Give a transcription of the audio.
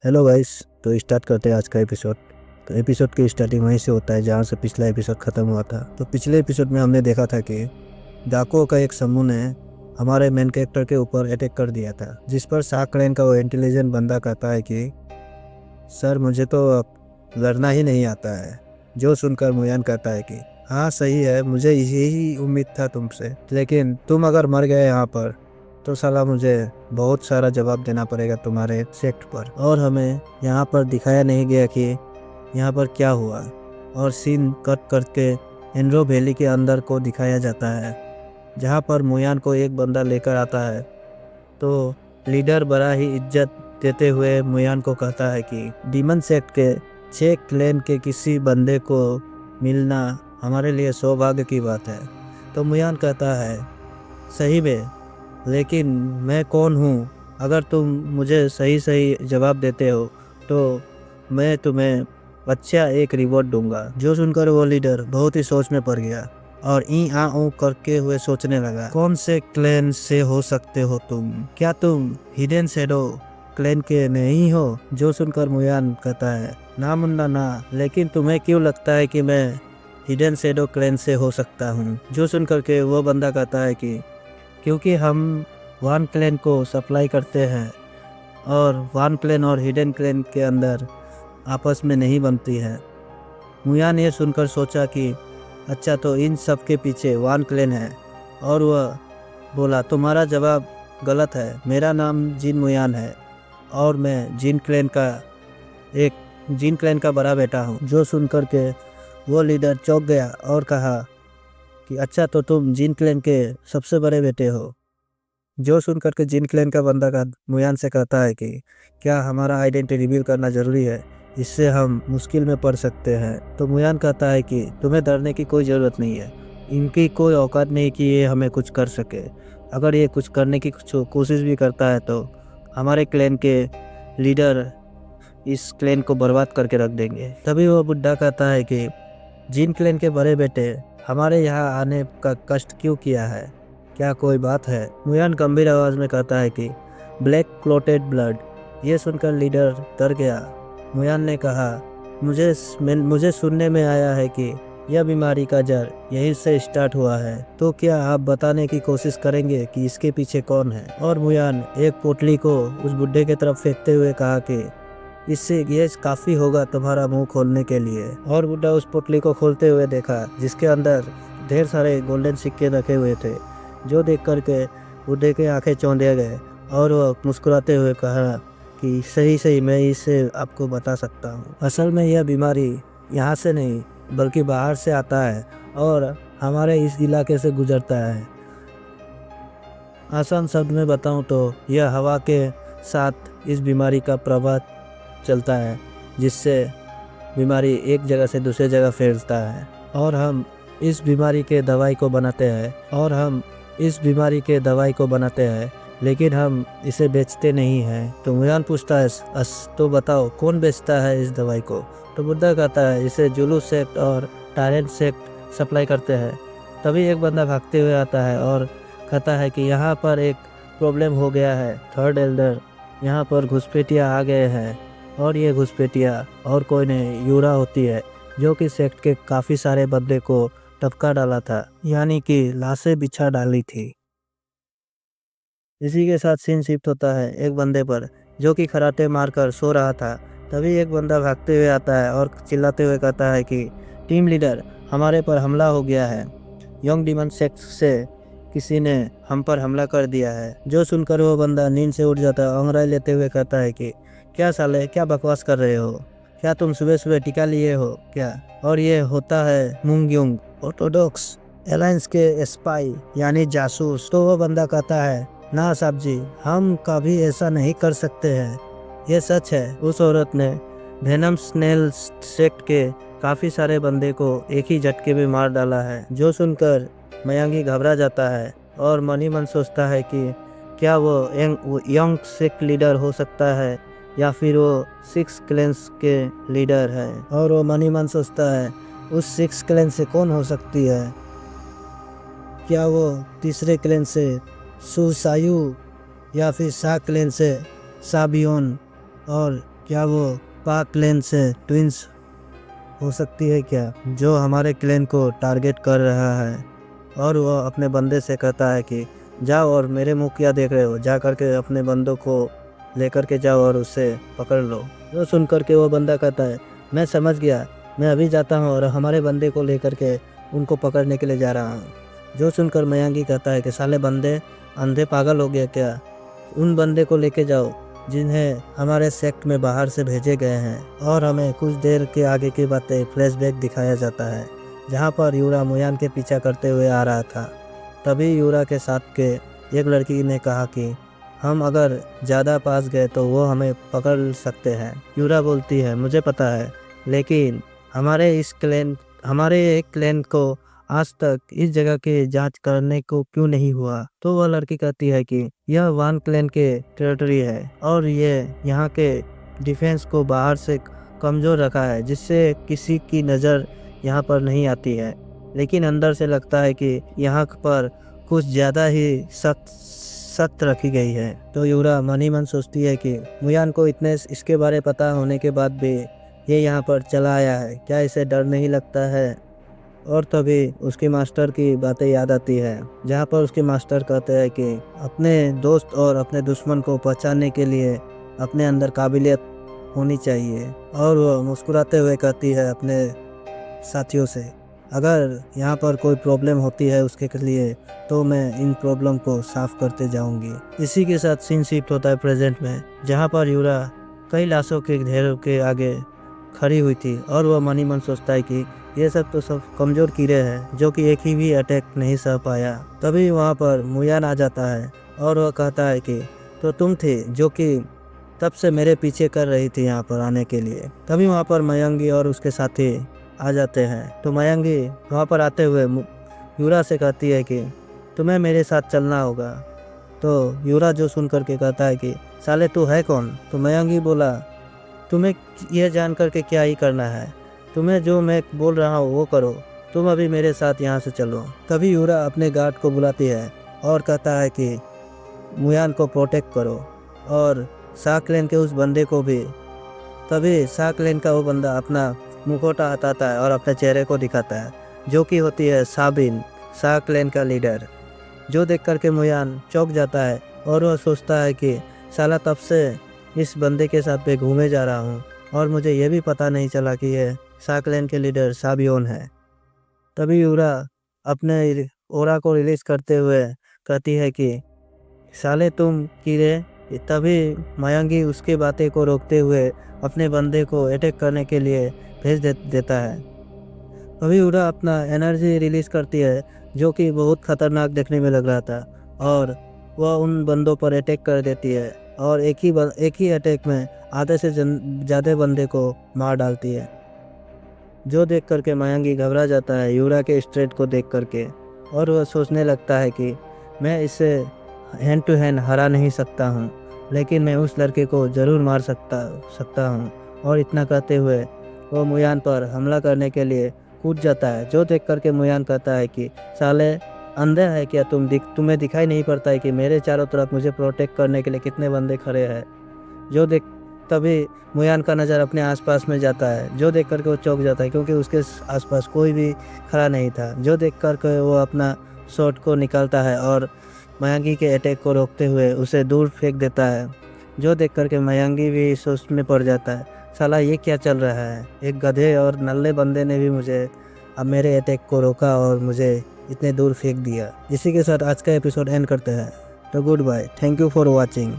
Hello guys. तो start करते हैं आज का एपिसोड। तो एपिसोड की स्टार्टिंग वहीं से होता है जहाँ से पिछला एपिसोड ख़त्म हुआ था। तो पिछले एपिसोड में हमने देखा था कि डाकुओं का एक समूह ने हमारे मेन कैरेक्टर के ऊपर अटैक कर दिया था, जिस पर शार्क क्लैन का वो इंटेलिजेंट बंदा कहता है कि सर मुझे तो अब लड़ना ही नहीं आता है। जो सुनकर मुयान कहता है कि हाँ सही है, मुझे यही उम्मीद था तुमसे, लेकिन तुम अगर मर गए यहाँ पर तो साला मुझे बहुत सारा जवाब देना पड़ेगा तुम्हारे सेक्ट पर। और हमें यहाँ पर दिखाया नहीं गया कि यहाँ पर क्या हुआ, और सीन कट करके एनरो वैली के अंदर को दिखाया जाता है, जहाँ पर मुयान को एक बंदा लेकर आता है। तो लीडर बड़ा ही इज्जत देते हुए मुयान को कहता है कि डीमन सेक्ट के 6 क्लैन के किसी बंदे को मिलना हमारे लिए सौभाग्य की बात है। तो मुयान कहता है सही में, लेकिन मैं कौन हूँ? अगर तुम मुझे सही सही जवाब देते हो तो मैं तुम्हें अच्छा एक रिवॉर्ड दूंगा। जो सुनकर वो लीडर बहुत ही सोच में पड़ गया और ई आ ऊ करके हुए सोचने लगा, कौन से क्लैन से हो सकते हो तुम? क्या तुम हिडन शैडो क्लैन के नहीं हो? जो सुनकर मुयान कहता है ना मुन्ना ना, लेकिन तुम्हें क्यों लगता है कि मैं हिडन शैडो क्लैन से हो सकता हूँ? जो सुनकर के वो बंदा कहता है कि क्योंकि हम वन क्लैन को सप्लाई करते हैं और वन क्लैन और हिडन क्लैन के अंदर आपस में नहीं बनती है। मुयान ये सुनकर सोचा कि अच्छा, तो इन सब के पीछे वन क्लैन है। और वह बोला तुम्हारा जवाब गलत है, मेरा नाम जिन मुयान है और मैं जिन क्लैन का बड़ा बेटा हूँ। जो सुनकर के वो लीडर चौंक गया और कहा कि अच्छा, तो तुम जिन क्लैन के सबसे बड़े बेटे हो। जो सुनकर के जिन क्लैन का बंदा का मुयान से कहता है कि क्या हमारा आइडेंटिटी रिवील करना ज़रूरी है, इससे हम मुश्किल में पड़ सकते हैं। तो मुयान कहता है कि तुम्हें डरने की कोई ज़रूरत नहीं है, इनकी कोई औकात नहीं कि ये हमें कुछ कर सके। अगर ये कुछ करने की कोशिश भी करता है तो हमारे क्लैन के लीडर इस क्लैन को बर्बाद करके रख देंगे। तभी वो बुड्ढा कहता है कि जिन क्लैन के बड़े बेटे हमारे यहाँ आने का कष्ट क्यों किया है, क्या कोई बात है? मुयान गंभीर आवाज में कहता है कि ब्लैक क्लोटेड ब्लड। ये सुनकर लीडर डर गया। मुयान ने कहा मुझे सुनने में आया है कि यह बीमारी का जड़ यहीं से स्टार्ट हुआ है, तो क्या आप बताने की कोशिश करेंगे कि इसके पीछे कौन है? और मुयान एक पोटली को उस बुड्ढे की तरफ फेंकते हुए कहा कि इससे ये काफी होगा तुम्हारा मुंह खोलने के लिए। और बुड्ढा उस पोटली को खोलते हुए देखा, जिसके अंदर ढेर सारे गोल्डन सिक्के रखे हुए थे। जो देख कर के बुड्ढे के आंखें चौंधे गए और वह मुस्कुराते हुए कहा कि सही सही, मैं इसे आपको बता सकता हूँ। असल में यह बीमारी यहाँ से नहीं बल्कि बाहर से आता है और हमारे इस इलाके से गुजरता है। आसान शब्द में बताऊँ तो यह हवा के साथ इस बीमारी का प्रभाव चलता है, जिससे बीमारी एक जगह से दूसरे जगह फैलता है। और हम इस बीमारी के दवाई को बनाते हैं, लेकिन हम इसे बेचते नहीं हैं। तो मुयान पूछता है तो बताओ कौन बेचता है इस दवाई को? तो बुड्ढा कहता है इसे जुलूस सेक्ट और टायरेंट सेक्ट सप्लाई करते हैं। तभी एक बंदा भागते हुए आता है और कहता है कि यहाँ पर एक प्रॉब्लम हो गया है थर्ड एल्डर, यहाँ पर घुसपैठिया आ गए हैं। और ये घुसपैठिया और कोई नहीं, यूरा होती है, जो कि सेक्ट के काफ़ी सारे बंदे को टपका डाला था, यानी कि लाशें बिछा डाली थी। इसी के साथ सीन शिफ्ट होता है एक बंदे पर, जो कि खराटे मारकर सो रहा था। तभी एक बंदा भागते हुए आता है और चिल्लाते हुए कहता है कि टीम लीडर, हमारे पर हमला हो गया है। यंग डीमन सेक्ट से किसी ने हम पर हमला कर दिया है। जो सुनकर वो बंदा नींद से उठ जाता है, अंगड़ाई लेते हुए कहता है कि क्या साले, क्या बकवास कर रहे हो? क्या तुम सुबह सुबह टीका लिए हो क्या? और ये होता है मुंगयुंग, ऑर्थोडॉक्स अलायंस के स्पाई यानी जासूस। तो वो बंदा कहता है ना साहब जी, हम कभी ऐसा नहीं कर सकते हैं, ये सच है। उस औरत ने वेनम स्नेल सेक्ट के काफ़ी सारे बंदे को एक ही झटके में मार डाला है। जो सुनकर मयांगी घबरा जाता है और मन ही मन सोचता है कि क्या वो यंग सेक्ट लीडर हो सकता है या फिर वो 6 क्लैंस के लीडर है। और वो मन ही मन सोचता है उस 6 क्लैन से कौन हो सकती है? क्या वो तीसरे क्लैन से सुसायु या फिर सा क्लैन से साबियोन? और क्या वो पाक क्लैन से ट्विंस हो सकती है क्या, जो हमारे क्लैन को टारगेट कर रहा है। और वो अपने बंदे से कहता है कि जाओ और मेरे मुंह क्या देख रहे हो, जा करके अपने बंदों को लेकर के जाओ और उसे पकड़ लो। जो सुन करके वो बंदा कहता है मैं समझ गया, मैं अभी जाता हूँ और हमारे बंदे को लेकर के उनको पकड़ने के लिए जा रहा हूँ। जो सुनकर मयांगी कहता है कि साले बंदे अंधे पागल हो गए क्या, उन बंदे को लेके जाओ जिन्हें हमारे सेक्ट में बाहर से भेजे गए हैं। और हमें कुछ देर के आगे की बातें फ्लैशबैक दिखाया जाता है, जहाँ पर यूरा मुयान के पीछा करते हुए आ रहा था। तभी यूरा के साथ के एक लड़की ने कहा कि हम अगर ज़्यादा पास गए तो वो हमें पकड़ सकते हैं। यूरा बोलती है मुझे पता है, लेकिन हमारे एक क्लैन को आज तक इस जगह की जांच करने को क्यों नहीं हुआ। तो वह लड़की कहती है कि यह वान क्लैन के टेरिटरी है और ये यहाँ के डिफेंस को बाहर से कमज़ोर रखा है, जिससे किसी की नज़र यहाँ पर नहीं आती है। लेकिन अंदर से लगता है कि यहाँ पर कुछ ज़्यादा ही सख्त रखी गई है। तो यूरा मन ही मन सोचती है कि मुयान को इतने इसके बारे पता होने के बाद भी ये यहाँ पर चला आया है, क्या इसे डर नहीं लगता है। और तभी उसके मास्टर की बातें याद आती है, जहाँ पर उसके मास्टर कहते हैं कि अपने दोस्त और अपने दुश्मन को पहचानने के लिए अपने अंदर काबिलियत होनी चाहिए। और वो मुस्कुराते हुए कहती है अपने साथियों से, अगर यहाँ पर कोई प्रॉब्लम होती है उसके लिए तो मैं इन प्रॉब्लम को साफ करते जाऊंगी। इसी के साथ सीन शिफ्ट होता है प्रेजेंट में, जहाँ पर यूरा कई लाशों के ढेरों के आगे खड़ी हुई थी और वह मन ही मन सोचता है कि ये सब तो सब कमज़ोर कीड़े हैं जो कि एक ही भी अटैक नहीं सह पाया। तभी वहाँ पर मुयान आ जाता है और वह कहता है कि तो तुम थे जो कि तब से मेरे पीछे कर रही थी यहाँ पर आने के लिए। तभी वहाँ पर मयांगी और उसके साथी आ जाते हैं। तो मयांगी वहाँ पर आते हुए यूरा से कहती है कि तुम्हें मेरे साथ चलना होगा। तो यूरा जो सुन करके कहता है कि साले तू है कौन। तो मयांगी बोला तुम्हें यह जान करके क्या ही करना है, तुम्हें जो मैं बोल रहा हूँ वो करो, तुम अभी मेरे साथ यहाँ से चलो। तभी यूरा अपने गार्ड को बुलाती है और कहता है कि मुयान को प्रोटेक्ट करो और शाह क्लैन के उस बंदे को भी। तभी शाह क्लैन का वो बंदा अपना मुखौटा हटाता है और अपने चेहरे को दिखाता है, जो कि होती है साबिन, शाह क्लैन का लीडर। जो देख करके मुयान चौंक जाता है और वह सोचता है कि साला तब से इस बंदे के साथ मैं घूमे जा रहा हूँ और मुझे यह भी पता नहीं चला कि यह शाह क्लैन के लीडर साबियोन है। तभी यूरा अपने ओरा को रिलीज करते हुए कहती है कि साले तुम कीड़े। तभी मयांगी उसकी बातें को रोकते हुए अपने बंदे को अटैक करने के लिए भेज देता है। तभी यूरा अपना एनर्जी रिलीज करती है, जो कि बहुत खतरनाक देखने में लग रहा था, और वह उन बंदों पर अटैक कर देती है और एक ही अटैक में आधे से ज़्यादा बंदे को मार डालती है। जो देख करके मयांगी घबरा जाता है यूरा के स्ट्रेट को देख करके, और वह सोचने लगता है कि मैं इसे हैंड टू हैंड हरा नहीं सकता हूँ, लेकिन मैं उस लड़के को ज़रूर मार सकता हूँ। और इतना कहते हुए वो मुयान पर हमला करने के लिए कूद जाता है। जो देख करके मुयान कहता है कि साले अंधे है क्या तुम्हें दिखाई नहीं पड़ता है कि मेरे चारों तरफ मुझे प्रोटेक्ट करने के लिए कितने बंदे खड़े हैं। तभी मुयान का नज़र अपने आसपास में जाता है, जो देख करके वो चौंक जाता है क्योंकि उसके आसपास कोई भी खड़ा नहीं था। जो देख करके वो अपना शॉट को निकालता है और मयांगी के अटैक को रोकते हुए उसे दूर फेंक देता है। जो देख करके मयांगी भी सोच में पड़ जाता है, साला ये क्या चल रहा है, एक गधे और नल्ले बंदे ने भी मुझे अब मेरे अटैक को रोका और मुझे इतने दूर फेंक दिया। इसी के साथ आज का एपिसोड एंड करते हैं। तो goodbye, thank you for watching.